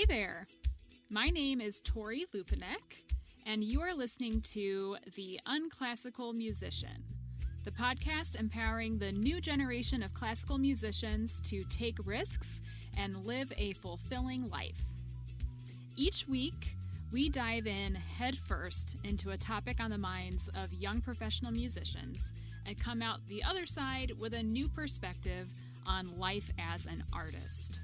there. My name is Tori Lupinek, and you are listening to The Unclassical Musician, the podcast empowering the new generation of classical musicians to take risks and live a fulfilling life. Each week, we dive in headfirst into a topic on the minds of young professional musicians and come out the other side with a new perspective on life as an artist.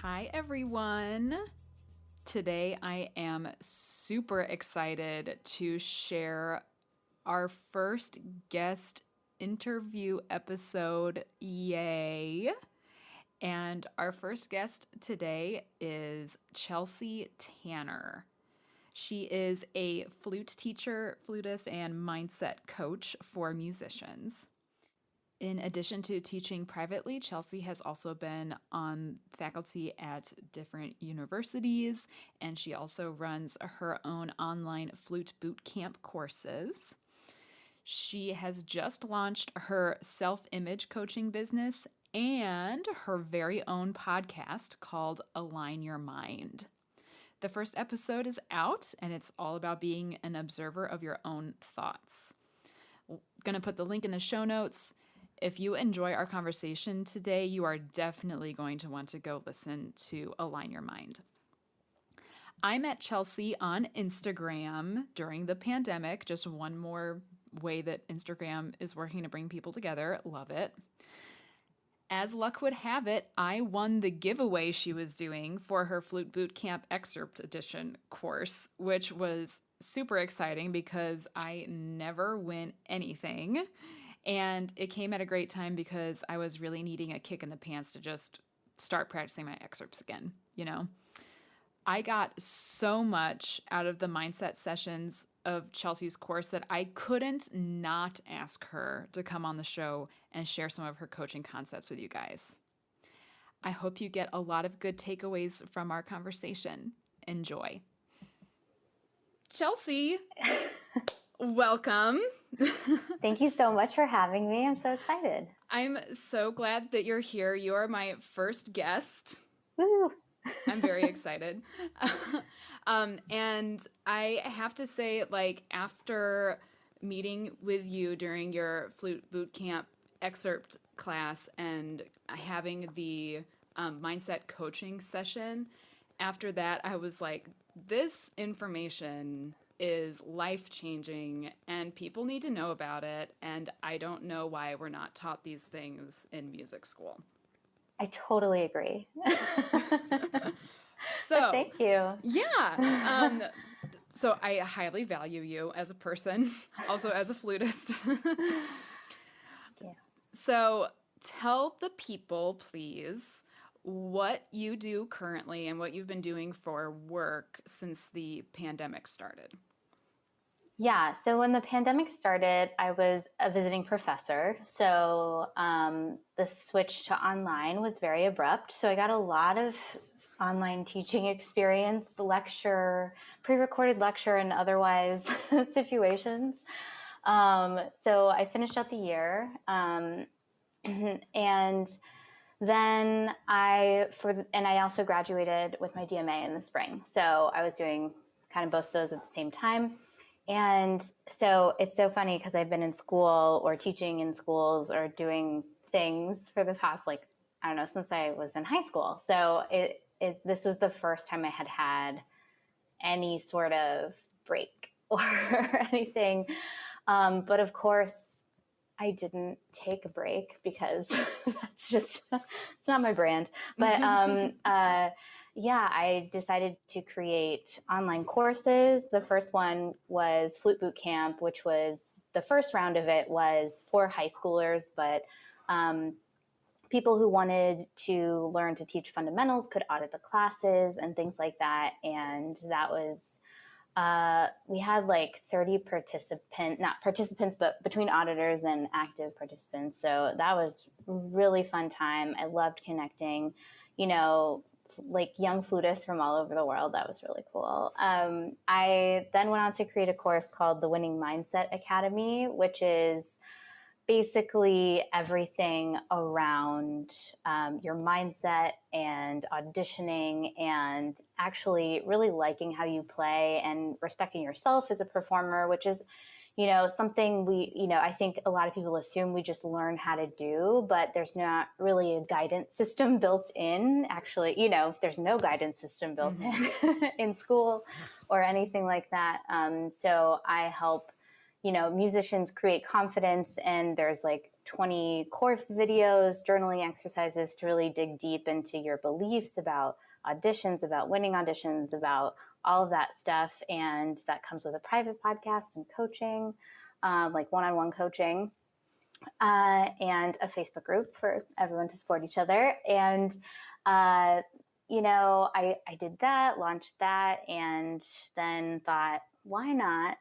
Hi, everyone. Today, I am super excited to share our first guest interview episode. Yay! And our first guest today is Chelsea Tanner. She is a flute teacher, flutist, and mindset coach for musicians. In addition to teaching privately, Chelsea has also been on faculty at different universities, and she also runs her own online Flute Bootcamp courses. She has just launched her self-image coaching business and her very own podcast called Align Your Mind. The first episode is out, and it's all about being an observer of your own thoughts. I'm going to put the link in the show notes. If you enjoy our conversation today, you are definitely going to want to go listen to Align Your Mind. I met Chelsea on Instagram during the pandemic, just one more way that Instagram is working to bring people together. Love it. As luck would have it, I won the giveaway she was doing for her Flute Bootcamp Excerpt Edition course, which was super exciting because I never win anything. And it came at a great time because I was really needing a kick in the pants to just start practicing my excerpts again, you know? I got so much out of the mindset sessions of Chelsea's course that I couldn't not ask her to come on the show and share some of her coaching concepts with you guys. I hope you get a lot of good takeaways from our conversation. Enjoy. Chelsea, welcome. Thank you so much for having me. I'm so excited. I'm so glad that you're here. You are my first guest. Woo! I'm very excited. And I have to say, like, after meeting with you during your Flute Bootcamp excerpt class and having the mindset coaching session, after that, I was like, this information is life-changing and people need to know about it. And I don't know why we're not taught these things in music school. I totally agree. So thank you. Yeah. So I highly value you as a person, also as a flutist. Yeah. So tell the people, please, what you do currently and what you've been doing for work since the pandemic started. Yeah, so when the pandemic started, I was a visiting professor. So the switch to online was very abrupt. So I got a lot of online teaching experience, lecture, pre-recorded lecture, and otherwise situations. So I finished out the year. And then I also graduated with my DMA in the spring. So I was doing kind of both those at the same time. And so it's so funny because I've been in school or teaching in schools or doing things for the past, since I was in high school. So this was the first time I had any sort of break or anything. But of course, I didn't take a break because it's not my brand. But I decided to create online courses. The first one was Flute Bootcamp, which was the first round of it was for high schoolers, but people who wanted to learn to teach fundamentals could audit the classes and things like that. And that was we had like 30 not participants, but between auditors and active participants. So that was really fun time. I loved connecting, like young flutists from all over the world. That was really cool. I then went on to create a course called the Winning Mindset Academy, which is basically everything around your mindset and auditioning and actually really liking how you play and respecting yourself as a performer, which is, something I think a lot of people assume we just learn how to do, but there's not really a guidance system built in. Actually, there's no guidance system built in school or anything like that. So I help musicians create confidence, and there's like 20 course videos, journaling exercises to really dig deep into your beliefs about auditions, about winning auditions, about all of that stuff. And that comes with a private podcast and coaching, like one-on-one coaching, and a Facebook group for everyone to support each other. And, I did that, launched that, and then thought, why not,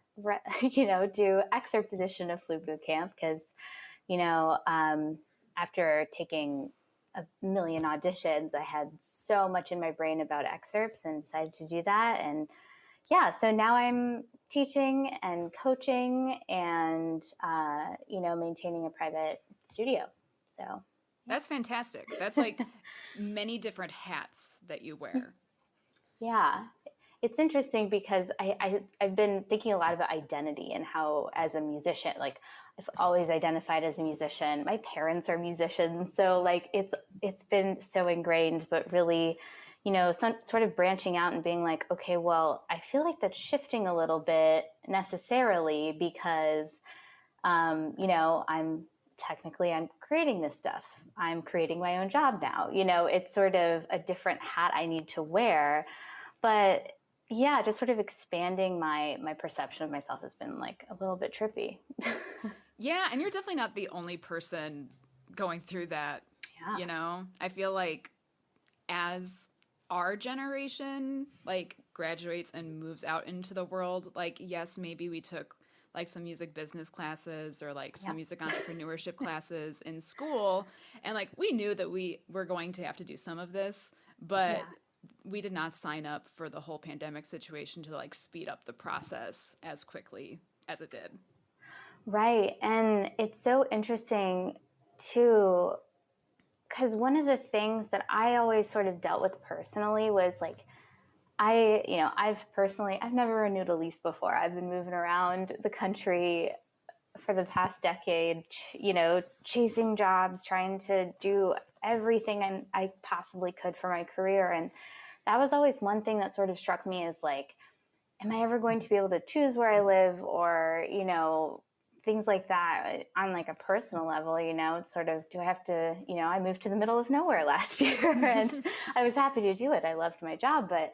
do excerpt edition of Flute Bootcamp? Because, after taking a million auditions, I had so much in my brain about excerpts and decided to do that. And yeah, so now I'm teaching and coaching and, maintaining a private studio. So That's fantastic. That's like many different hats that you wear. yeah, it's interesting because I've been thinking a lot about identity and how, as a musician, like I've always identified as a musician. My parents are musicians, so like it's been so ingrained. But really, some sort of branching out and being like, okay, well, I feel like that's shifting a little bit necessarily because, I'm creating this stuff. I'm creating my own job now. It's sort of a different hat I need to wear. But yeah, just sort of expanding my perception of myself has been like a little bit trippy. Yeah, and you're definitely not the only person going through that. Yeah. I feel like as our generation like graduates and moves out into the world, like yes, maybe we took like some music business classes or like some music entrepreneurship classes in school, and like we knew that we were going to have to do some of this, but we did not sign up for the whole pandemic situation to like speed up the process as quickly as it did. Right. And it's so interesting too, because one of the things that I always sort of dealt with personally was like, I've never renewed a lease before. I've been moving around the country for the past decade, chasing jobs, trying to do everything I possibly could for my career. And that was always one thing that sort of struck me as like, am I ever going to be able to choose where I live, or, things like that on like a personal level, it's sort of, do I have to, I moved to the middle of nowhere last year and I was happy to do it. I loved my job, but,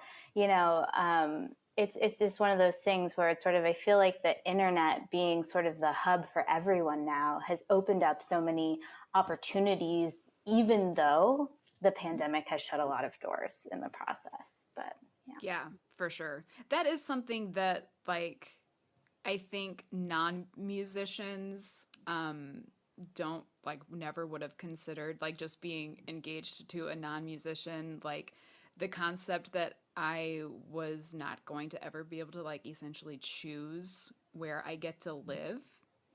it's just one of those things where it's sort of, I feel like the internet being sort of the hub for everyone now has opened up so many opportunities, even though the pandemic has shut a lot of doors in the process. But Yeah, for sure. That is something that like I think non-musicians don't like never would have considered, like just being engaged to a non-musician, like the concept that I was not going to ever be able to like essentially choose where I get to live,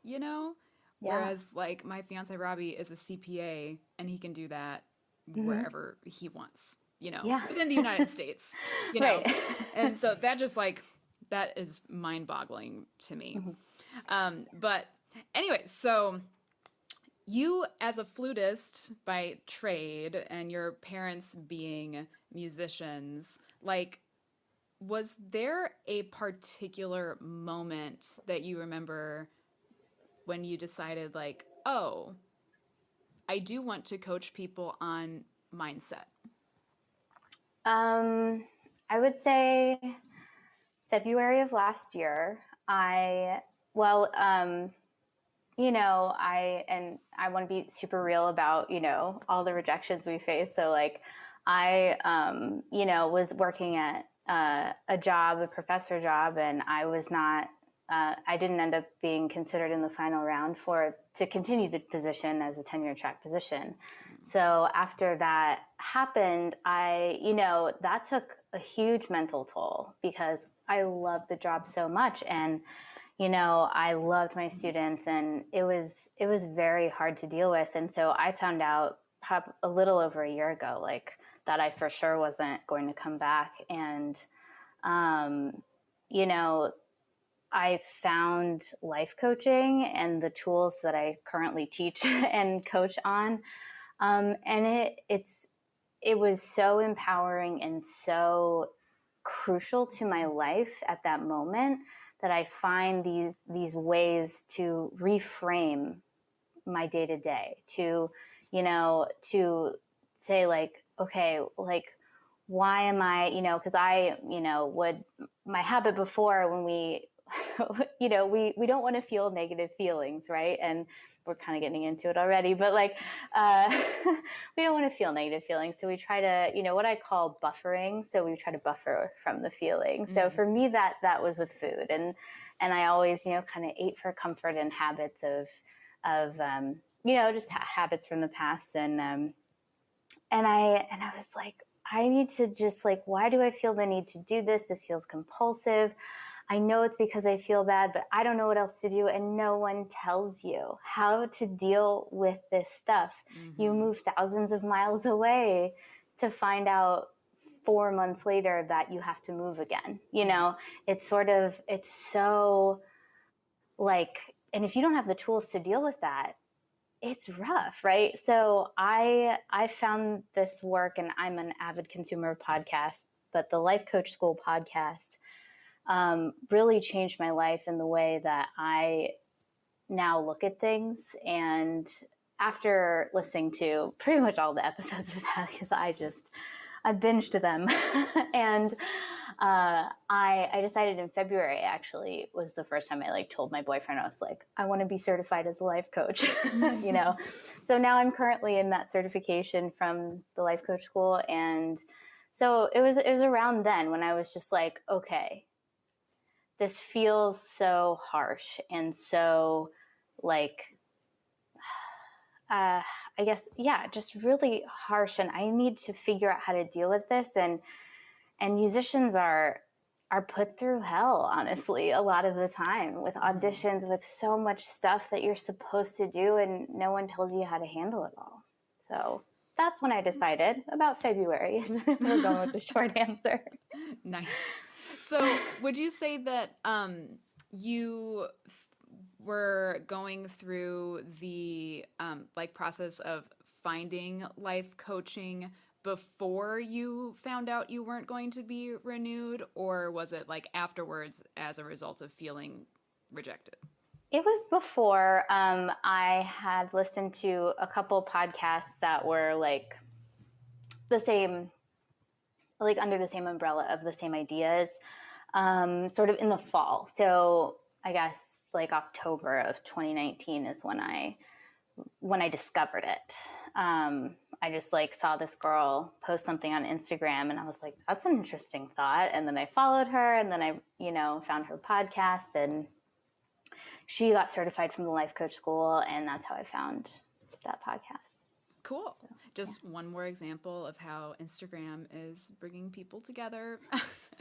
you know? yeah. Whereas like my fiance Robbie is a CPA and he can do that Mm-hmm. wherever he wants, Yeah. within the United States, Right. And so that just like that is mind-boggling to me. But anyway, so you as a flutist by trade and your parents being musicians, like was there a particular moment that you remember when you decided like, oh, I do want to coach people on mindset? I would say February of last year. Well, I want to be super real about, all the rejections we face. So like, I, was working at a job, a professor job, and I was not I didn't end up being considered in the final round to continue the position as a tenure track position. So after that happened, that took a huge mental toll because I loved the job so much, and I loved my students, and it was very hard to deal with. And so I found out a little over a year ago, like, that I for sure wasn't going to come back. And I found life coaching and the tools that I currently teach and coach on. And it was so empowering and so crucial to my life at that moment that I find these ways to reframe my day to day, to say, like, okay, like, why am I, because I, my habit before, when we, we don't want to feel negative feelings, right? And we're kind of getting into it already, but like, we don't want to feel negative feelings. So we try to, what I call buffering. So we try to buffer from the feeling. So for me, that was with food. And I always, kind of ate for comfort and habits of just habits from the past. And I was like, I need to just, like, why do I feel the need to do this? This feels compulsive. I know it's because I feel bad, but I don't know what else to do. And no one tells you how to deal with this stuff. You move thousands of miles away to find out 4 months later that you have to move again. It's so like, and if you don't have the tools to deal with that, it's rough, right? So I found this work, and I'm an avid consumer of podcasts, but the Life Coach School podcast really changed my life in the way that I now look at things. And after listening to pretty much all the episodes of that, because I binged them, and I decided in February, actually, was the first time I told my boyfriend, I was like, I want to be certified as a life coach, So now I'm currently in that certification from the Life Coach School. And so it was around then when I was just like, okay, this feels so harsh and so I guess, yeah, just really harsh. And I need to figure out how to deal with this. And musicians are put through hell, honestly, a lot of the time, with auditions, with so much stuff that you're supposed to do, and no one tells you how to handle it all. So that's when I decided, about February. We're going with the short answer. Nice. So would you say that you were going through the process of finding life coaching before you found out you weren't going to be renewed, or was it like afterwards as a result of feeling rejected? It was before. I had listened to a couple podcasts that were like the same, like under the same umbrella of the same ideas, sort of in the fall. So I guess like October of 2019 is when I discovered it. I just saw this girl post something on Instagram, and I was like, that's an interesting thought. And then I followed her, and then I, found her podcast, and she got certified from the Life Coach School, and that's how I found that podcast. Cool. So, just one more example of how Instagram is bringing people together.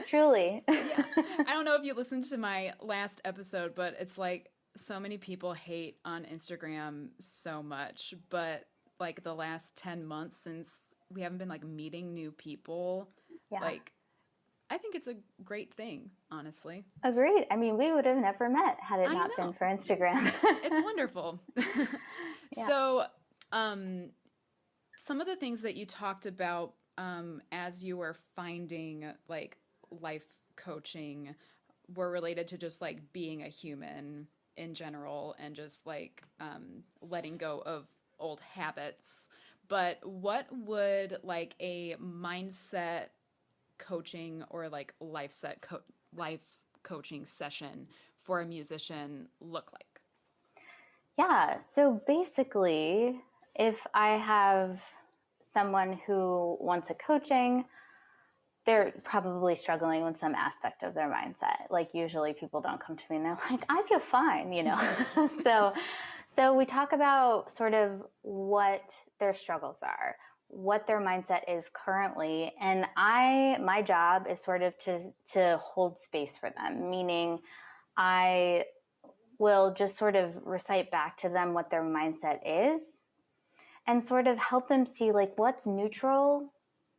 Truly. Yeah. I don't know if you listened to my last episode, but it's like so many people hate on Instagram so much, but like the last 10 months since we haven't been meeting new people, I think it's a great thing, honestly. Agreed. I mean, we would have never met had it not been for Instagram. It's wonderful. Yeah. So, some of the things that you talked about as you were finding life coaching were related to just being a human in general, and just letting go of old habits. But what would a mindset coaching or life coaching session for a musician look like? Yeah, so basically, if I have someone who wants a coaching, they're probably struggling with some aspect of their mindset. Like usually people don't come to me and they're like, I feel fine, you know? So we talk about sort of what their struggles are, what their mindset is currently. And my job is sort of to hold space for them, meaning I will just sort of recite back to them what their mindset is and sort of help them see like what's neutral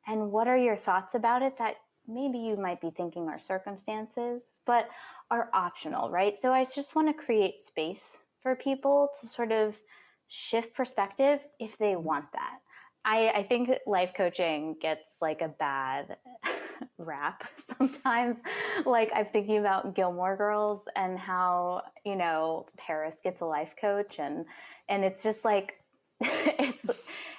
and what are your thoughts about it that maybe you might be thinking are circumstances, but are optional, right? So I just want to create space for people to sort of shift perspective if they want that. I think life coaching gets like a bad rap sometimes. Like I'm thinking about Gilmore Girls and how, you know, Paris gets a life coach and it's just like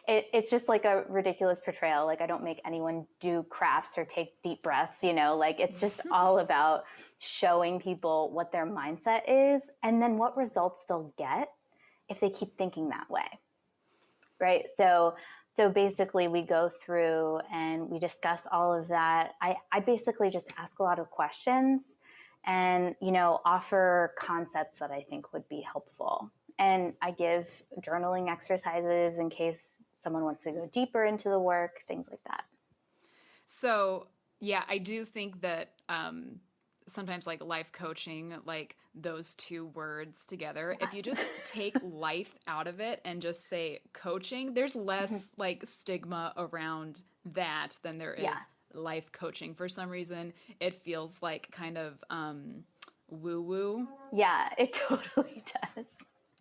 it's just like a ridiculous portrayal. Like I don't make anyone do crafts or take deep breaths, you know, like it's just all about showing people what their mindset is and then what results they'll get if they keep thinking that way. Right. So basically we go through and we discuss all of that. I basically just ask a lot of questions and, you know, offer concepts that I think would be helpful. And I give journaling exercises in case someone wants to go deeper into the work, things like that. So, yeah, I do think that sometimes like life coaching, like those two words together, if you just take life out of it and just say coaching, there's less like stigma around that than there is Yeah. life coaching. For some reason, it feels like kind of woo woo. Yeah, it totally does.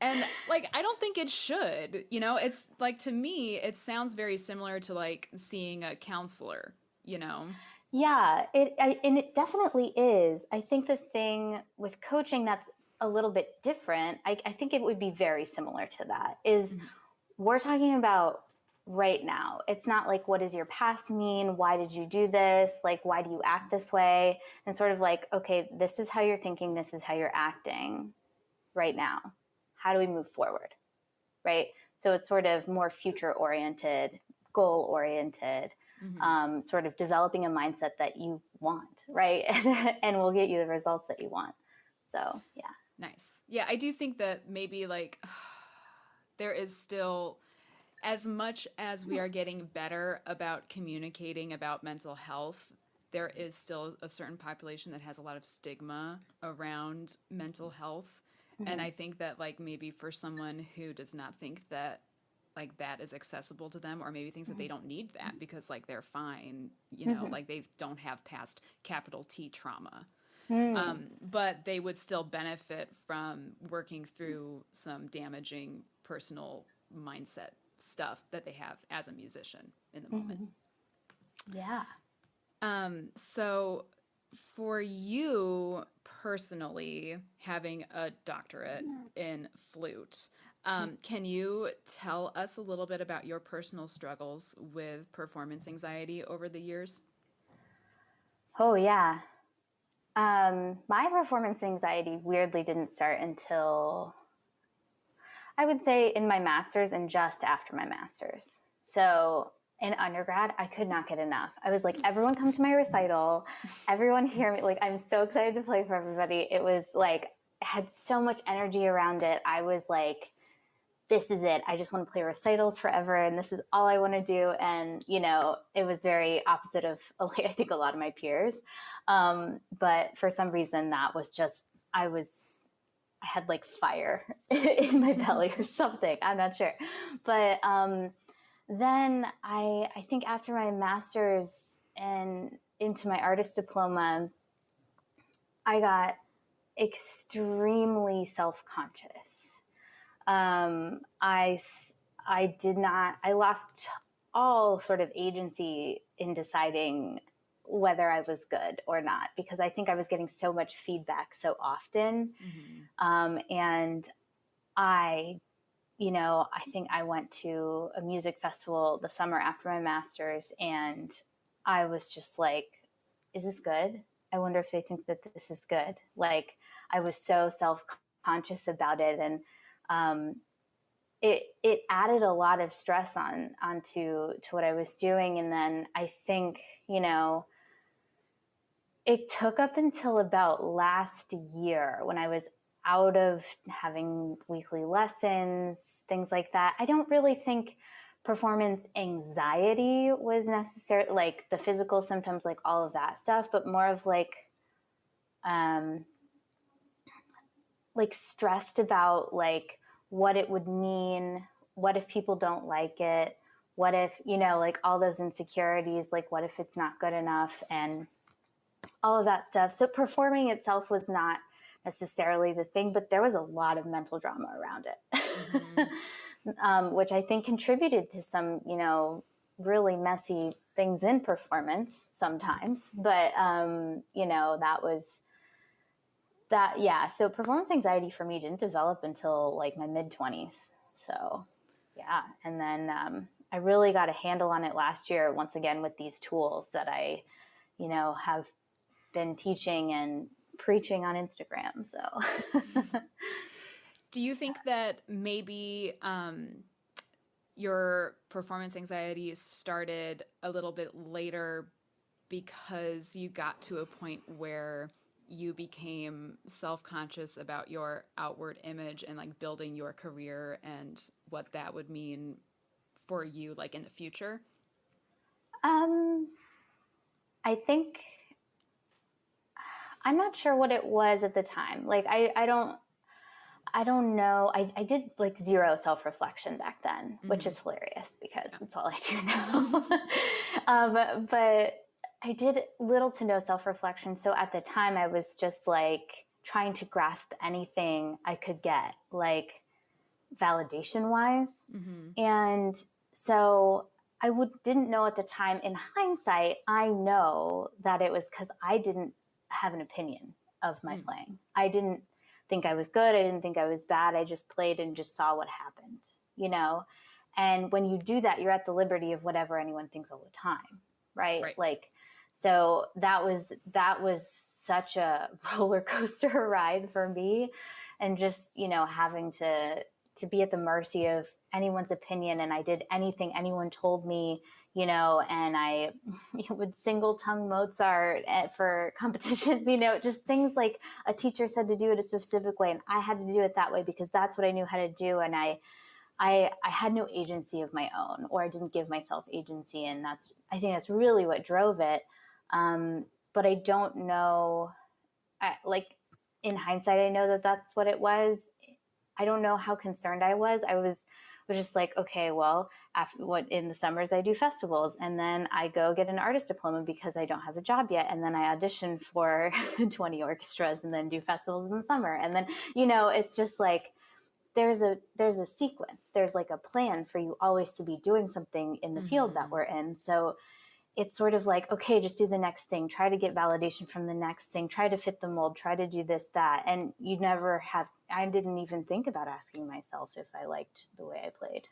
And like, I don't think it should, you know, it's like to me, it sounds very similar to like seeing a counselor, you know? Yeah, and it definitely is. I think the thing with coaching that's a little bit different, I think it would be very similar to that, is we're talking about right now. It's not like, what does your past mean? Why did you do this? Like, why do you act this way? And sort of like, okay, this is how you're thinking, this is how you're acting right now. How do we move forward? Right? So it's sort of more future oriented, goal oriented, sort of developing a mindset that you want, right? And will get you the results that you want. So, yeah. Nice. Yeah, I do think that maybe like there is still, as much as we are getting better about communicating about mental health, there is still a certain population that has a lot of stigma around mental health. And I think that like maybe for someone who does not think that like that is accessible to them, or maybe thinks that they don't need that because like they're fine, you know, like they don't have past capital T trauma. But they would still benefit from working through some damaging personal mindset stuff that they have as a musician in the moment. Yeah. So for you personally, having a doctorate in flute, can you tell us a little bit about your personal struggles with performance anxiety over the years? Oh, yeah. My performance anxiety weirdly didn't start until I would say in my master's and just after my master's. So in undergrad, I could not get enough. I was like, everyone come to my recital, everyone hear me. Like, I'm so excited to play for everybody. It was like, had so much energy around it. I was like, this is it. I just want to play recitals forever. And this is all I want to do. And, you know, it was very opposite of, like, I think a lot of my peers. But for some reason that was just, I had like fire in my belly or something. I'm not sure. But then I think after my master's and into my artist diploma, I got extremely self-conscious. I lost all sort of agency in deciding whether I was good or not, because I think I was getting so much feedback so often. And I think I went to a music festival the summer after my master's, and I was just like, is this good? I wonder if they think that this is good. Like, I was so self-conscious about it. And it added a lot of stress onto what I was doing. And then I think, It took up until about last year when I was out of having weekly lessons, things like that. I don't really think performance anxiety was necessary, like the physical symptoms, like all of that stuff, but more of um, like stressed about like what it would mean, what if people don't like it, what if, like all those insecurities, like what if it's not good enough, and all of that stuff. So performing itself was not necessarily the thing, but there was a lot of mental drama around it, which I think contributed to some, really messy things in performance sometimes. But, that was that. Yeah. So performance anxiety for me didn't develop until like my mid-20s. So, yeah. And then I really got a handle on it last year, once again, with these tools that I, have been teaching and preaching on Instagram. So, Do you think that maybe your performance anxiety started a little bit later because you got to a point where you became self-conscious about your outward image and like building your career and what that would mean for you like in the future? um, I think I'm not sure what it was at the time. Like, I don't know. I did like zero self-reflection back then, which is hilarious because that's all I do now. But I did little to no self-reflection. So at the time I was just like trying to grasp anything I could get, like validation wise. And so didn't know at the time. In hindsight, I know that it was because I didn't have an opinion of my playing. I didn't think I was good. I didn't think I was bad. I just played and just saw what happened, you know? And when you do that, you're at the liberty of whatever anyone thinks all the time, right? Right. Like, so that was such a roller coaster ride for me, and just, having to be at the mercy of anyone's opinion. And I did anything anyone told me, and I would single tongue Mozart for competitions, just things like a teacher said to do it a specific way. And I had to do it that way because that's what I knew how to do. And I had no agency of my own, or I didn't give myself agency. And I think that's really what drove it. But I don't know, like in hindsight, I know that that's what it was. I don't know how concerned I was. I was just like, okay, well, after what in the summers I do festivals, and then I go get an artist diploma because I don't have a job yet, and then I audition for 20 orchestras, and then do festivals in the summer, and then it's just like there's a sequence. There's like a plan for you always to be doing something in the field that we're in. So it's sort of like, okay, just do the next thing, try to get validation from the next thing, try to fit the mold, try to do this, that. And you never have, I didn't even think about asking myself if I liked the way I played,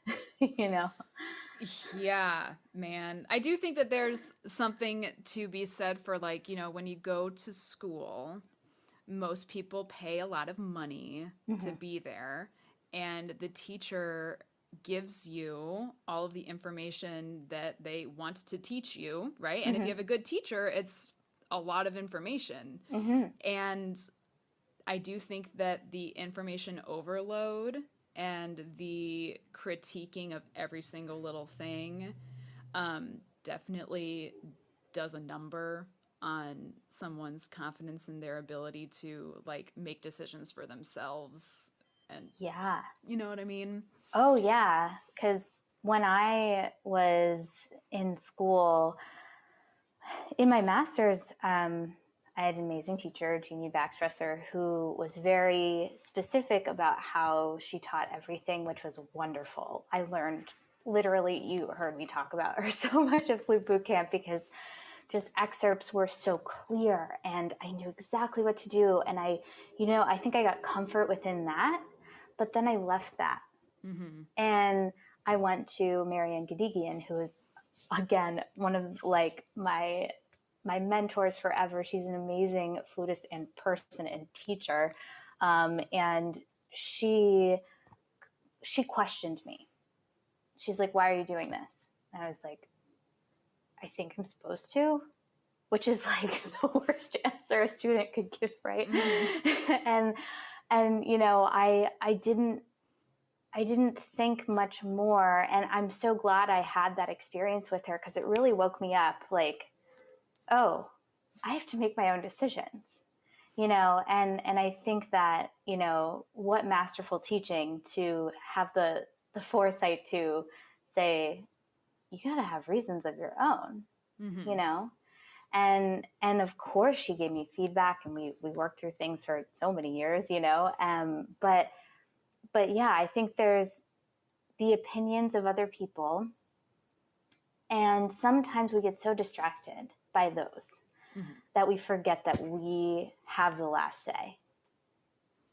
Yeah, man. I do think that there's something to be said for like, when you go to school, most people pay a lot of money to be there, and the teacher gives you all of the information that they want to teach you, right? And if you have a good teacher, it's a lot of information. And I do think that the information overload and the critiquing of every single little thing definitely does a number on someone's confidence in their ability to like make decisions for themselves. And Yeah. you know what I mean? Oh, yeah. Because when I was in school, in my master's, I had an amazing teacher, Jeannie Baxtresser, who was very specific about how she taught everything, which was wonderful. I learned, literally, you heard me talk about her so much at Flute Bootcamp because just excerpts were so clear and I knew exactly what to do. And I think I got comfort within that, but then I left that. And I went to Marianne Gadigian, who is, again, one of like my mentors forever. She's an amazing flutist and person and teacher. And she questioned me. She's like, why are you doing this? And I was like, I think I'm supposed to, which is like the worst answer a student could give, right? and I didn't think much more, and I'm so glad I had that experience with her, because it really woke me up, like, oh, I have to make my own decisions. And I think that, what masterful teaching to have the foresight to say, you got to have reasons of your own, and of course she gave me feedback, and we worked through things for so many years, but yeah, I think there's the opinions of other people, and sometimes we get so distracted by those that we forget that we have the last say.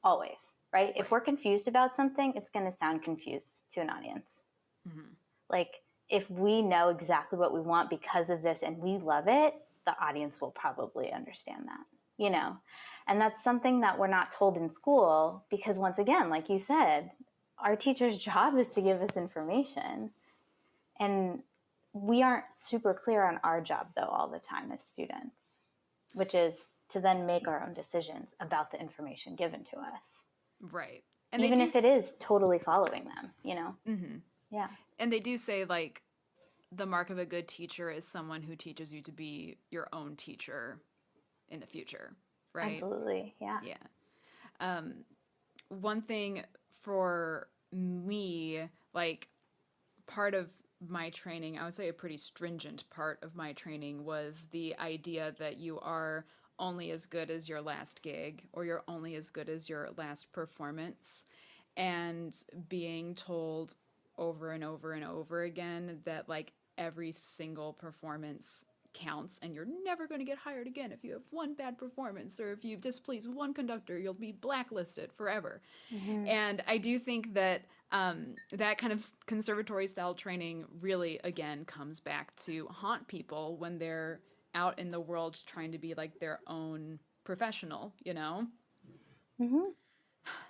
Always, right? If we're confused about something, it's going to sound confused to an audience. Like, if we know exactly what we want because of this and we love it, the audience will probably understand that, And that's something that we're not told in school, because once again, like you said, our teacher's job is to give us information. And we aren't super clear on our job, though, all the time as students, which is to then make our own decisions about the information given to us. Right. And even if it is totally following them, Yeah. And they do say, like, the mark of a good teacher is someone who teaches you to be your own teacher in the future, right? Absolutely, yeah. Yeah. One thing for me, like, part of my training, I would say a pretty stringent part of my training, was the idea that you are only as good as your last gig, or you're only as good as your last performance. And being told over and over and over again that, like, every single performance counts, and you're never going to get hired again if you have one bad performance, or if you displease one conductor, you'll be blacklisted forever. And I do think that that kind of conservatory style training really, again, comes back to haunt people when they're out in the world trying to be like their own professional,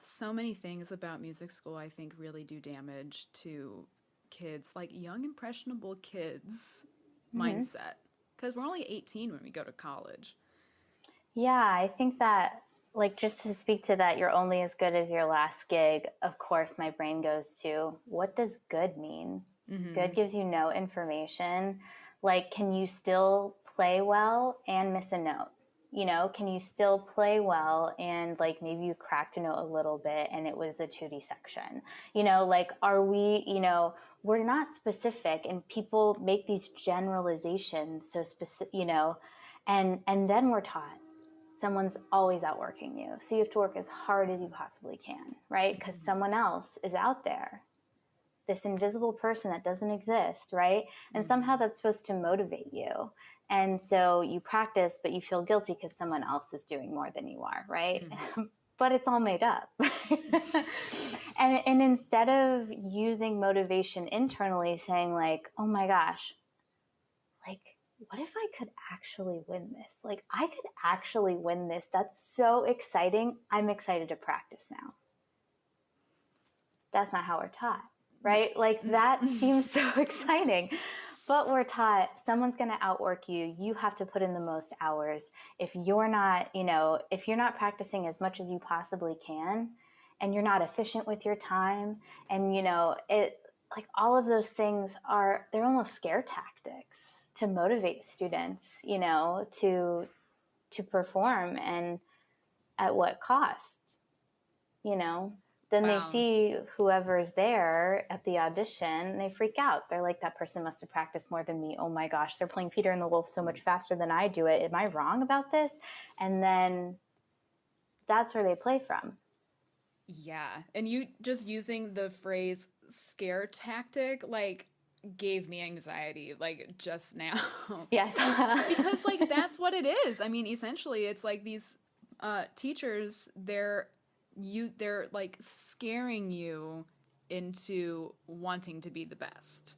So many things about music school, I think, really do damage to kids, like young, impressionable kids' mindset. Because we're only 18 when we go to college. Yeah, I think that, like, just to speak to that, you're only as good as your last gig, of course, my brain goes to, what does good mean? Good gives you no information. Like, can you still play well and miss a note? Can you still play well and, like, maybe you cracked a note a little bit and it was a tutti section? Like, are we, we're not specific, and people make these generalizations so specific, and then we're taught someone's always outworking you. So you have to work as hard as you possibly can, right? Because someone else is out there, this invisible person that doesn't exist, right? And somehow that's supposed to motivate you. And so you practice, but you feel guilty because someone else is doing more than you are, right? But it's all made up. and instead of using motivation internally, saying like, oh my gosh, like, what if I could actually win this? Like, I could actually win this. That's so exciting. I'm excited to practice now. That's not how we're taught, right? Like, that seems so exciting. But we're taught someone's going to outwork you. You have to put in the most hours. If you're not, if you're not practicing as much as you possibly can, and you're not efficient with your time, and, like, all of those things they're almost scare tactics to motivate students, to perform, and at what costs, Then Wow. they see whoever's there at the audition, and they freak out. They're like, that person must have practiced more than me. Oh my gosh, they're playing Peter and the Wolf so much faster than I do it. Am I wrong about this? And then that's where they play from. Yeah. And you just using the phrase scare tactic, like, gave me anxiety, like, just now. Yes. Because, like, that's what it is. I mean, essentially, it's like these teachers, they're like scaring you into wanting to be the best.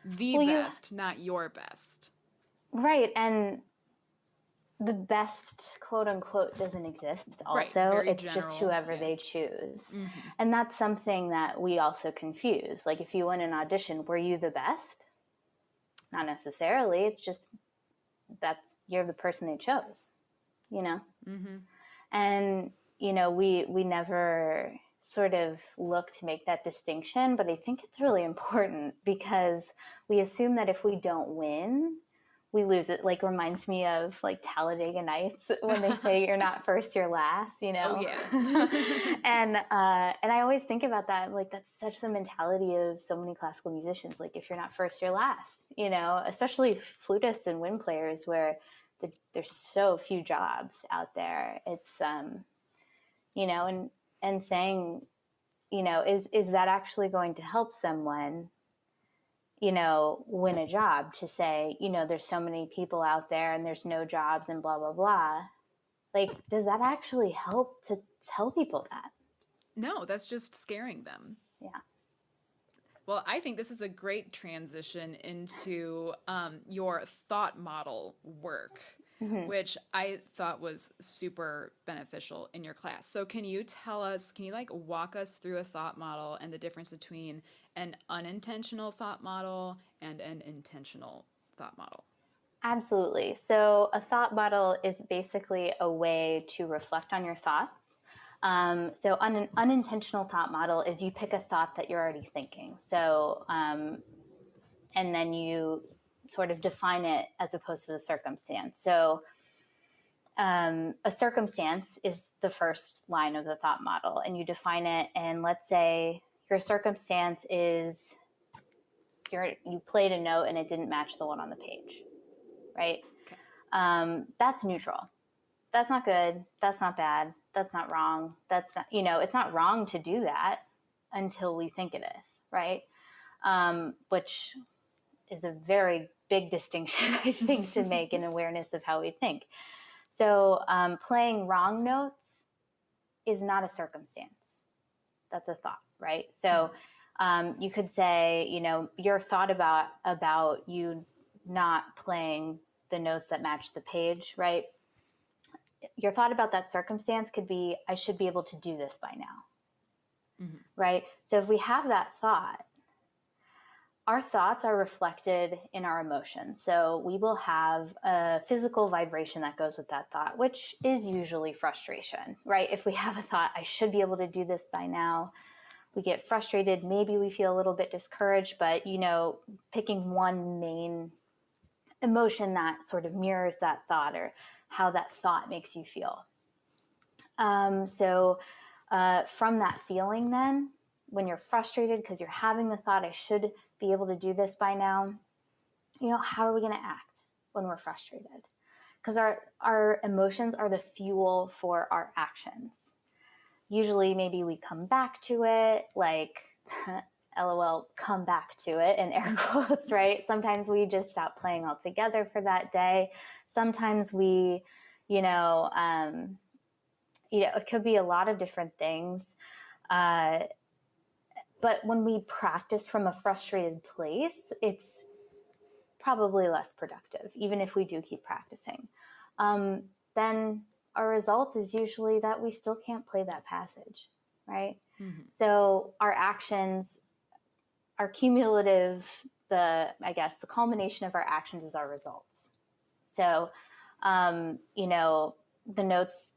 Best, not your best. Right. And the best, quote unquote, doesn't exist also. Right, it's general, just whoever they choose. And that's something that we also confuse. Like, if you win an audition, were you the best? Not necessarily. It's just you're the person they chose, you know? Mm-hmm. And, you know, we never sort of look to make that distinction, but I think it's really important because we assume that if we don't win, we lose. It like reminds me of like Talladega Nights when they say you're not first, you're last, you know? Oh, yeah. And I always think about that. Like, that's such the mentality of so many classical musicians. Like, if you're not first, you're last, you know, especially flutists and wind players where there's so few jobs out there. It's, you know, and saying, you know, is that actually going to help someone, you know, win a job, to say, you know, there's so many people out there and there's no jobs and blah, blah, blah. Like, does that actually help to tell people that? No, that's just scaring them. Yeah. Well, I think this is a great transition into your thought model work, Mm-hmm. which I thought was super beneficial in your class. So, can you tell us, can you like walk us through a thought model and the difference between an unintentional thought model and an intentional thought model? Absolutely. So a thought model is basically a way to reflect on your thoughts. So an unintentional thought model is you pick a thought that you're already thinking. So, and then you sort of define it as opposed to the circumstance. So a circumstance is the first line of the thought model, and you define it. And let's say your circumstance is you played a note and it didn't match the one on the page, right? Okay. That's neutral. That's not good. That's not bad. That's not wrong. That's not, you know, it's not wrong to do that until we think it is, right? Which is a very big distinction, I think, to make in awareness of how we think. So playing wrong notes is not a circumstance. That's a thought, right? So you could say, you know, your thought about you not playing the notes that match the page, right? Your thought about that circumstance could be, I should be able to do this by now, Mm-hmm. right? So if we have that thought, our thoughts are reflected in our emotions. So we will have a physical vibration that goes with that thought, which is usually frustration, right? If we have a thought, I should be able to do this by now, we get frustrated. Maybe we feel a little bit discouraged, but, you know, picking one main emotion that sort of mirrors that thought, or how that thought makes you feel. So from that feeling, then, when you're frustrated because you're having the thought, I should be able to do this by now, you know, how are we going to act when we're frustrated? Because our emotions are the fuel for our actions. Usually maybe we come back to it, like LOL, come back to it in air quotes, right? Sometimes we just stop playing altogether for that day. Sometimes we, it could be a lot of different things. But when we practice from a frustrated place, it's probably less productive, even if we do keep practicing. Then our result is usually that we still can't play that passage, right? Mm-hmm. So our actions are cumulative. The culmination of our actions is our results. So, the notes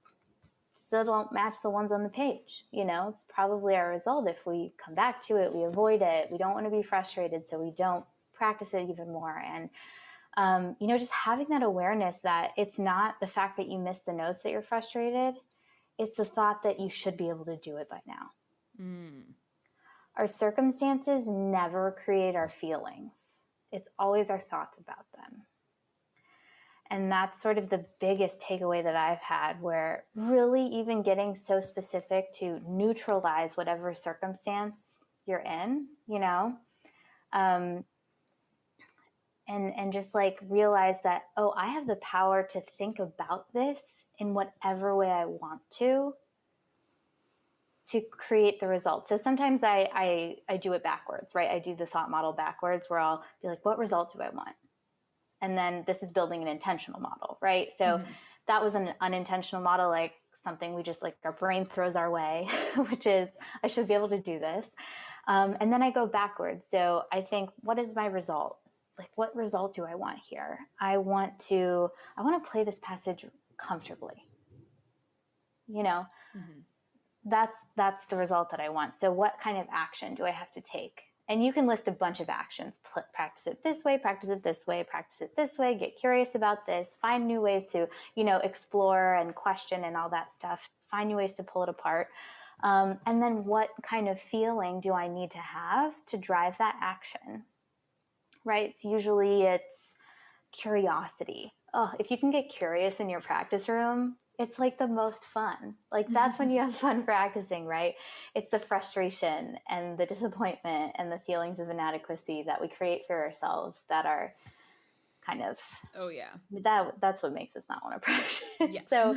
still don't match the ones on the page. It's probably our result. If we come back to it, we avoid it. We don't want to be frustrated, so we don't practice it even more. And just having that awareness that it's not the fact that you missed the notes that you're frustrated, it's the thought that you should be able to do it by now. Our circumstances never create our feelings. It's always our thoughts about them. And that's sort of the biggest takeaway that I've had, where really even getting so specific to neutralize whatever circumstance you're in, and just like realize that, I have the power to think about this in whatever way I want to create the result. So sometimes I do it backwards, right? I do the thought model backwards, where I'll be like, what result do I want? And then this is building an intentional model, right? So that was an unintentional model, like something we just, like, our brain throws our way, which is, I should be able to do this. And then I go backwards. So I think, what is my result? like, what result do I want here? I want to play this passage comfortably. Mhm. That's the result that I want. So what kind of action do I have to take? And you can list a bunch of actions. Practice it this way, practice it this way, practice it this way, get curious about this, find new ways to, explore and question and all that stuff, find new ways to pull it apart. And then what kind of feeling do I need to have to drive that action? Right? It's curiosity. Oh, if you can get curious in your practice room, it's like the most fun. Like that's when you have fun practicing, right? It's the frustration and the disappointment and the feelings of inadequacy that we create for ourselves that are kind of Oh yeah. that's what makes us not want to practice. Yes. So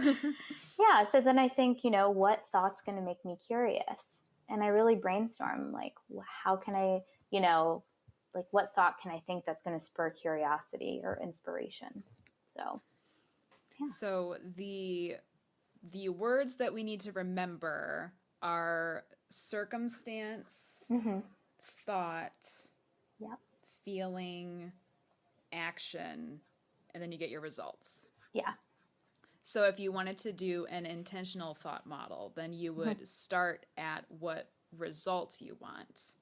then I think, what thought's going to make me curious? And I really brainstorm, like, how can I, like, what thought can I think that's going to spur curiosity or inspiration? So, yeah. So the words that we need to remember are circumstance, Mm-hmm. thought, Yep. feeling, action, and then you get your results. Yeah. So if you wanted to do an intentional thought model, then you would start at what results you want.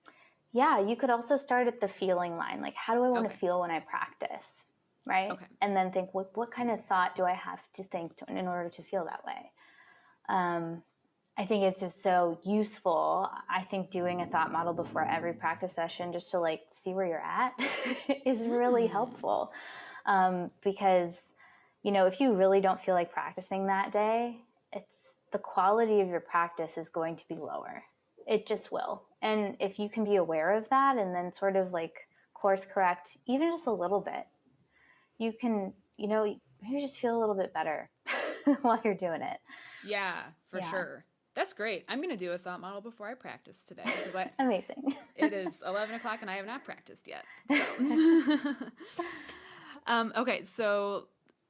Yeah. You could also start at the feeling line. Like, how do I want to feel when I practice? Right. Okay. And then think, what kind of thought do I have to think in order to feel that way? I think it's just so useful. I think doing a thought model before every practice session, just to like see where you're at, is really helpful. Because, if you really don't feel like practicing that day, the quality of your practice is going to be lower. It just will. And if you can be aware of that and then sort of like course correct, even just a little bit, you can, maybe just feel a little bit better while you're doing it. Yeah, for sure. That's great. I'm going to do a thought model before I practice today. Amazing. It is 11 o'clock and I have not practiced yet. So. Okay, so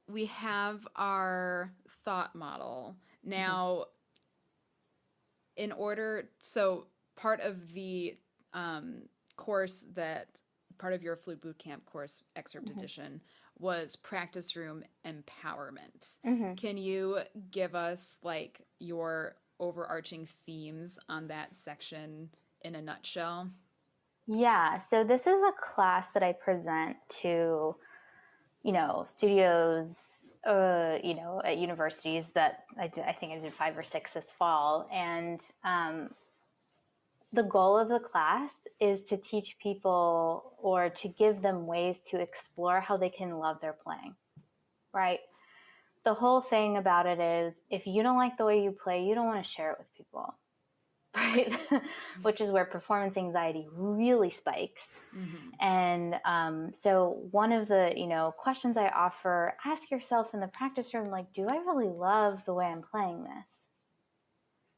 we have our thought model. Now, part of the course part of your Flute Bootcamp course excerpt edition was practice room empowerment. Can you give us like your overarching themes on that section in a nutshell? Yeah, so this is a class that I present to, studios, at universities that I think I did 5 or 6 this fall. And the goal of the class is to teach people or to give them ways to explore how they can love their playing, right? The whole thing about it is if you don't like the way you play, you don't want to share it with people. Right? Which is where performance anxiety really spikes. And so one of the, questions I offer, ask yourself in the practice room, like, do I really love the way I'm playing this?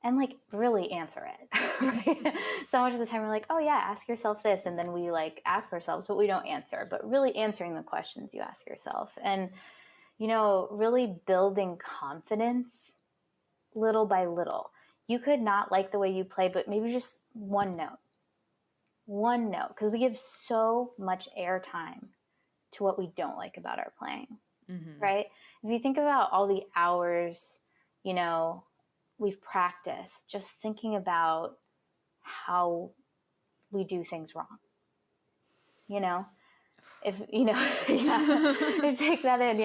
And like really answer it. Right? So much of the time we're like, oh yeah, ask yourself this. And then we like ask ourselves, but we don't answer, but really answering the questions you ask yourself. And, really building confidence little by little. You could not like the way you play, but maybe just one note, because we give so much airtime to what we don't like about our playing, right? If you think about all the hours, we've practiced just thinking about how we do things wrong, if you take that in,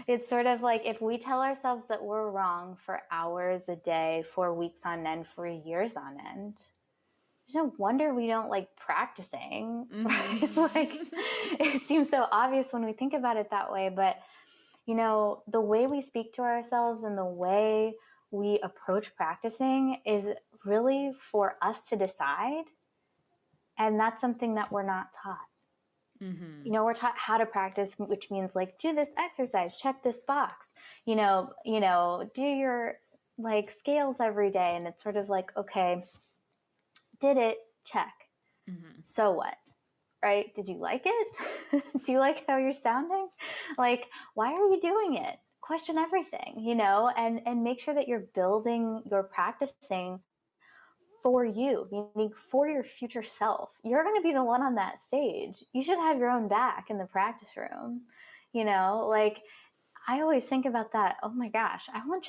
it's sort of like if we tell ourselves that we're wrong for hours a day, for weeks on end, for years on end, there's no wonder we don't like practicing. Right? Like it seems so obvious when we think about it that way, but the way we speak to ourselves and the way we approach practicing is really for us to decide, and that's something that we're not taught. We're taught how to practice, which means like do this exercise, check this box, do your like scales every day. And it's sort of like, okay, did it, check. So what? Right? Did you like it? Do you like how you're sounding? Like, why are you doing it? Question everything, and make sure that you're building your practicing for you, meaning for your future self. You're going to be the one on that stage. You should have your own back in the practice room. Like I always think about that. Oh my gosh, I want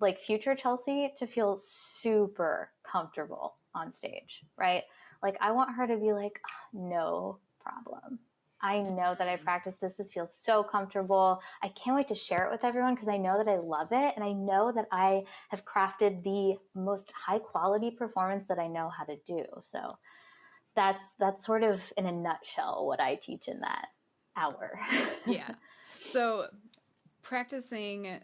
like future Chelsea to feel super comfortable on stage, right? Like I want her to be like, oh, no problem. I know that I practice this. This feels so comfortable. I can't wait to share it with everyone because I know that I love it. And I know that I have crafted the most high quality performance that I know how to do. So that's sort of in a nutshell what I teach in that hour. Yeah. So practicing,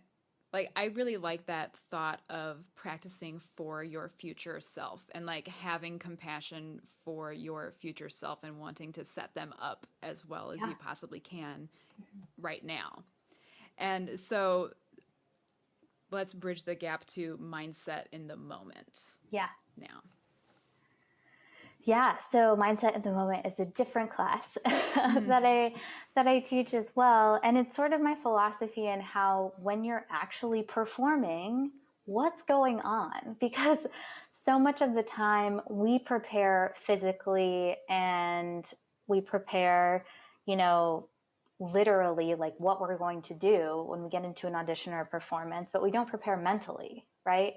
like, I really like that thought of practicing for your future self and like having compassion for your future self and wanting to set them up as well as Yeah. you possibly can right now. And so let's bridge the gap to mindset in the moment Yeah. now. Yeah, so mindset at the moment is a different class that I teach as well, and it's sort of my philosophy in how when you're actually performing, what's going on? Because so much of the time we prepare physically and we prepare, literally like what we're going to do when we get into an audition or a performance, but we don't prepare mentally, right?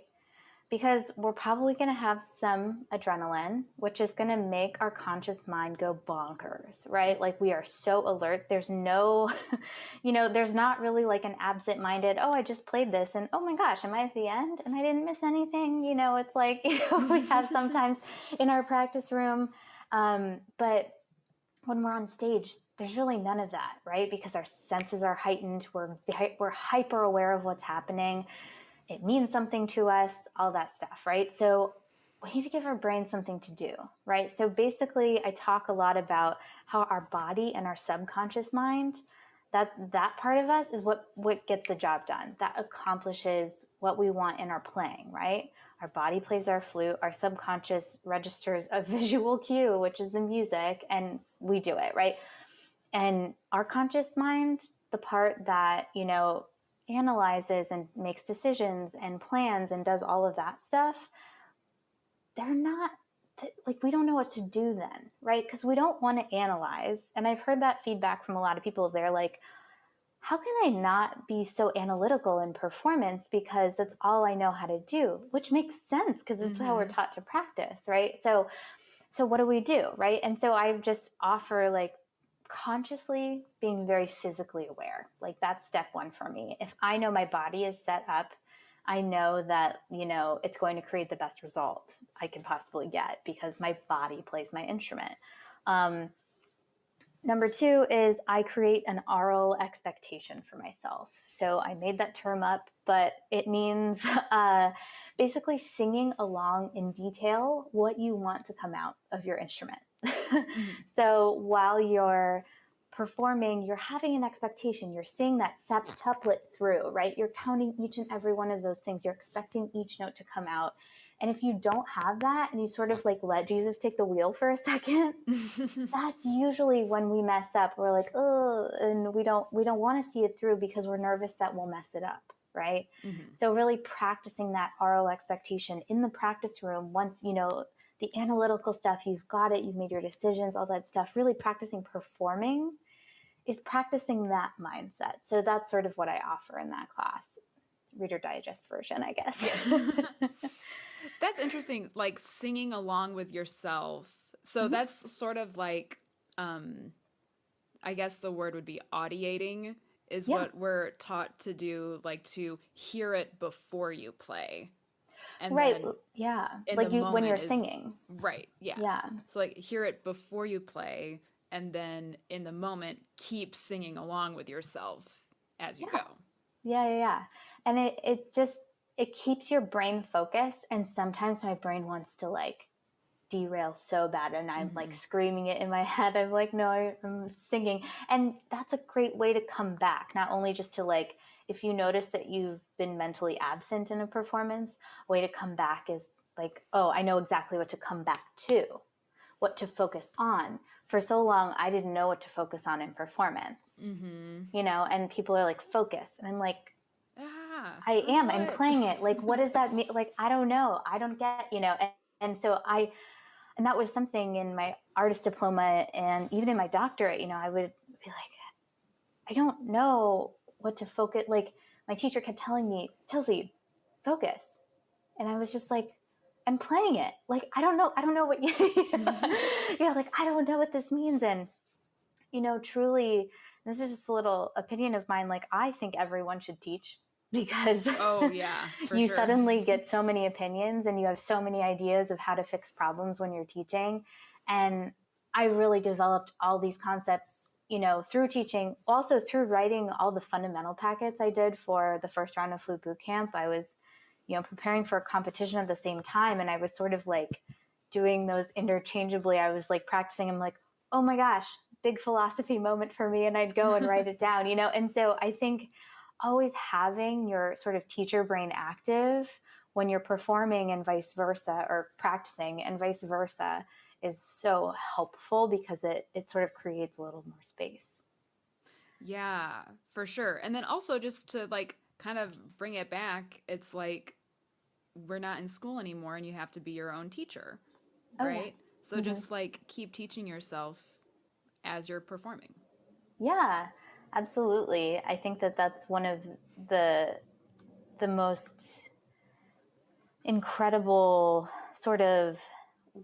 Because we're probably going to have some adrenaline, which is going to make our conscious mind go bonkers, right? Like we are so alert. There's no, there's not really like an absent minded, oh, I just played this and oh my gosh, am I at the end and I didn't miss anything? It's like, we have sometimes in our practice room. But when we're on stage, there's really none of that, right? Because our senses are heightened. We're hyper aware of what's happening. It means something to us, all that stuff, right? So we need to give our brain something to do, right? So basically, I talk a lot about how our body and our subconscious mind, that part of us is what gets the job done. That accomplishes what we want in our playing, right? Our body plays our flute, our subconscious registers a visual cue, which is the music, and we do it, right? And our conscious mind, the part that, analyzes and makes decisions and plans and does all of that stuff, they're not like, we don't know what to do then, right? Because we don't want to analyze. And I've heard that feedback from a lot of people. They're like, how can I not be so analytical in performance because that's all I know how to do, which makes sense because it's how we're taught to practice, right? So what do we do, right? And so I just offer like consciously being very physically aware. Like that's step one for me. If I know my body is set up, I know that, it's going to create the best result I can possibly get because my body plays my instrument. Number two is I create an aural expectation for myself. So I made that term up, but it means basically singing along in detail what you want to come out of your instrument. So while you're performing, you're having an expectation. You're seeing that septuplet through, right? You're counting each and every one of those things. You're expecting each note to come out. And if you don't have that and you sort of like let Jesus take the wheel for a second, that's usually when we mess up. We're like, oh, and we don't want to see it through because we're nervous that we'll mess it up, right? So really practicing that aural expectation in the practice room once, the analytical stuff, you've got it, you've made your decisions, all that stuff, really practicing performing is practicing that mindset. So that's sort of what I offer in that class. Reader Digest version, I guess. That's interesting, like singing along with yourself. So that's sort of like, I guess the word would be audiating is what we're taught to do, like to hear it before you play. And right. then Yeah. in Like the moment when you're is, singing. right. Yeah. Yeah. So like hear it before you play, and then in the moment, keep singing along with yourself as you go. Yeah. And it keeps your brain focused. And sometimes my brain wants to like derail so bad and I'm like screaming it in my head. I'm like, no, I'm singing. And that's a great way to come back. Not only just to like, if you notice that you've been mentally absent in a performance, a way to come back is like, oh, I know exactly what to come back to, what to focus on. For so long, I didn't know what to focus on in performance, and people are like, focus. And I'm like, I'm playing it. Like, what does that mean? Like, I don't know. I don't get, And so and that was something in my artist diploma and even in my doctorate, I would be like, I don't know what to focus. Like my teacher kept telling me, Chelsea, focus. And I was just like, I'm playing it. Like, I don't know what like, I don't know what this means. And, truly, this is just a little opinion of mine. Like, I think everyone should teach because oh yeah, for you sure. suddenly get so many opinions and you have so many ideas of how to fix problems when you're teaching. And I really developed all these concepts, through teaching, also through writing all the fundamental packets I did for the first round of Flute Bootcamp. I was, preparing for a competition at the same time. And I was sort of like doing those interchangeably. I was like practicing. I'm like, oh my gosh, big philosophy moment for me. And I'd go and write it down, And so I think always having your sort of teacher brain active when you're performing and vice versa, or practicing and vice versa, is so helpful because it sort of creates a little more space. Yeah, for sure. And then also just to like kind of bring it back, it's like we're not in school anymore and you have to be your own teacher, Oh yeah. right? So just like keep teaching yourself as you're performing. Yeah, absolutely. I think that that's one of the most incredible sort of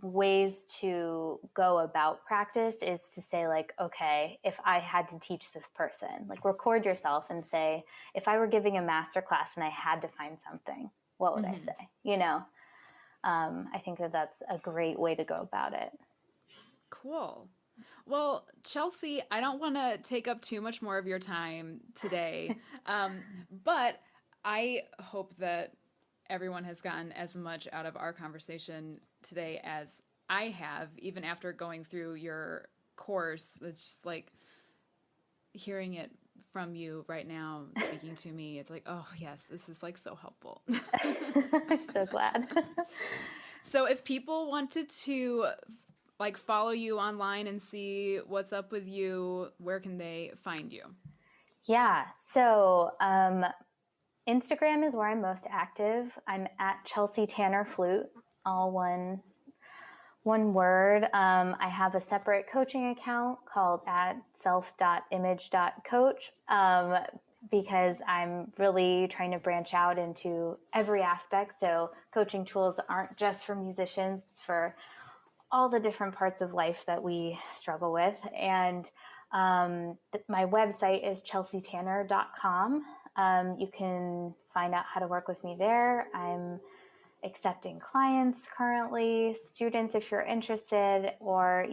ways to go about practice is to say like, okay, if I had to teach this person, like record yourself and say, if I were giving a master class and I had to find something, what would I say? I think that that's a great way to go about it. Cool. Well, Chelsea, I don't want to take up too much more of your time today, but I hope that everyone has gotten as much out of our conversation today as I have, even after going through your course. It's just like hearing it from you right now, speaking to me. It's like, oh, yes, this is like so helpful. I'm so glad. So, if people wanted to like follow you online and see what's up with you, where can they find you? Yeah. So Instagram is where I'm most active. I'm at Chelsea Tanner Flute, all one word. I have a separate coaching account called at self.image.coach because I'm really trying to branch out into every aspect. So coaching tools aren't just for musicians, it's for all the different parts of life that we struggle with. And my website is chelseatanner.com. You can find out how to work with me there. I'm accepting clients currently, students if you're interested, or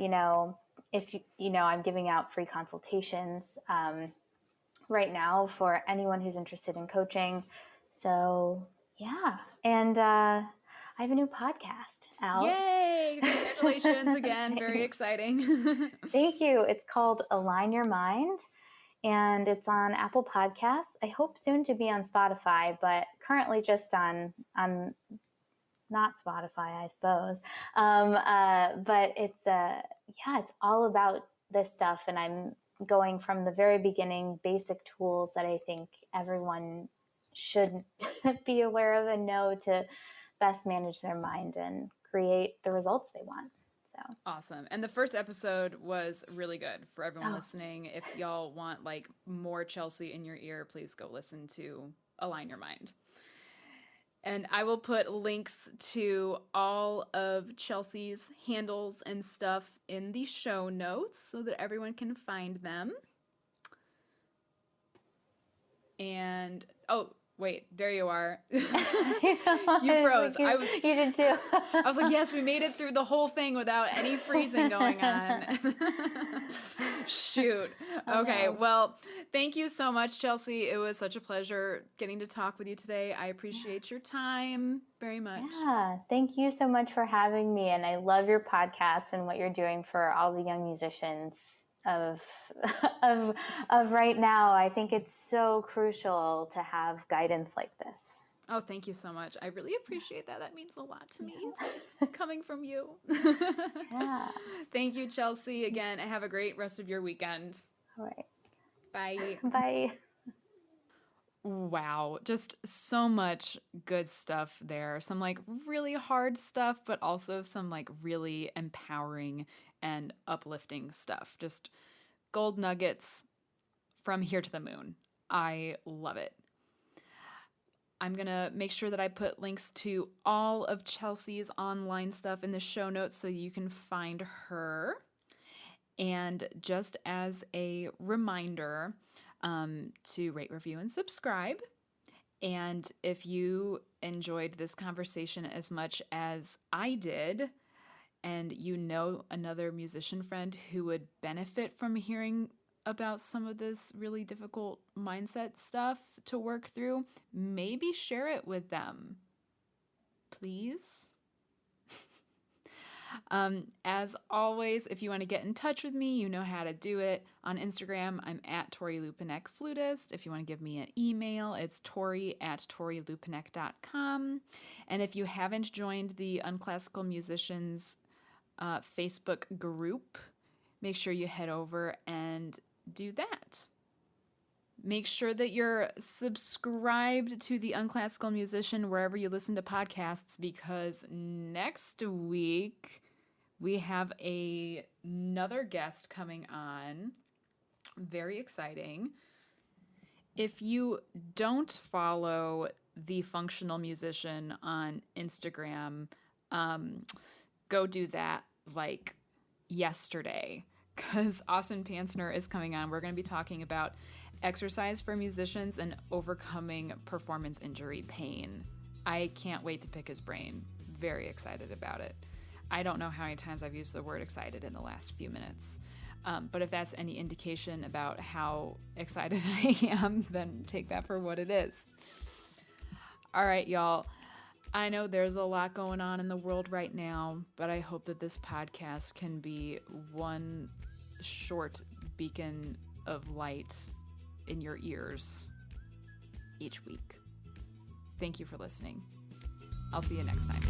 if I'm giving out free consultations right now for anyone who's interested in coaching. So yeah, and I have a new podcast out. Yay! Congratulations again. Very exciting. Thank you. It's called Align Your Mind, and it's on Apple Podcasts. I hope soon to be on Spotify, but currently just on not Spotify, I suppose. But it's it's all about this stuff, and I'm going from the very beginning, basic tools that I think everyone should be aware of and know to best manage their mind and create the results they want. So awesome. And the first episode was really good for everyone listening. If y'all want like more Chelsea in your ear, please go listen to Align Your Mind. And I will put links to all of Chelsea's handles and stuff in the show notes so that everyone can find them. And oh, wait, there you are. You froze. You did too. I was like, yes, we made it through the whole thing without any freezing going on. Shoot. Okay, well, thank you so much, Chelsea. It was such a pleasure getting to talk with you today. I appreciate your time very much. Yeah, thank you so much for having me. And I love your podcast and what you're doing for all the young musicians of right now. I think it's so crucial to have guidance like this. Oh, thank you so much. I really appreciate that. That means a lot to me coming from you. Yeah. Thank you, Chelsea. Again, have a great rest of your weekend. All right. Bye. Bye. Wow, just so much good stuff there. Some like really hard stuff, but also some like really empowering and uplifting stuff. Just gold nuggets from here to the moon. I love it. I'm going to make sure that I put links to all of Chelsea's online stuff in the show notes so you can find her. And just as a reminder, to rate, review, and subscribe. And if you enjoyed this conversation as much as I did, and you know another musician friend who would benefit from hearing about some of this really difficult mindset stuff to work through, maybe share it with them. Please? As always, if you want to get in touch with me, you know how to do it. On Instagram, I'm at Tori Lupinek Flutist. If you want to give me an email, it's tori@torilupinek.com. And if you haven't joined the Unclassical Musicians Facebook group, make sure you head over and do that. Make sure that you're subscribed to the Unclassical Musician wherever you listen to podcasts, because next week we have another guest coming on. Very exciting. If you don't follow the Functional Musician on Instagram, go do that like yesterday, because Austin Pantsner is coming on. We're going to be talking about exercise for musicians and overcoming performance injury pain. I can't wait to pick his brain. Very excited about it. I don't know how many times I've used the word excited in the last few minutes. But if that's any indication about how excited I am, then take that for what it is. All right, y'all. I know there's a lot going on in the world right now, but I hope that this podcast can be one short beacon of light in your ears each week. Thank you for listening. I'll see you next time.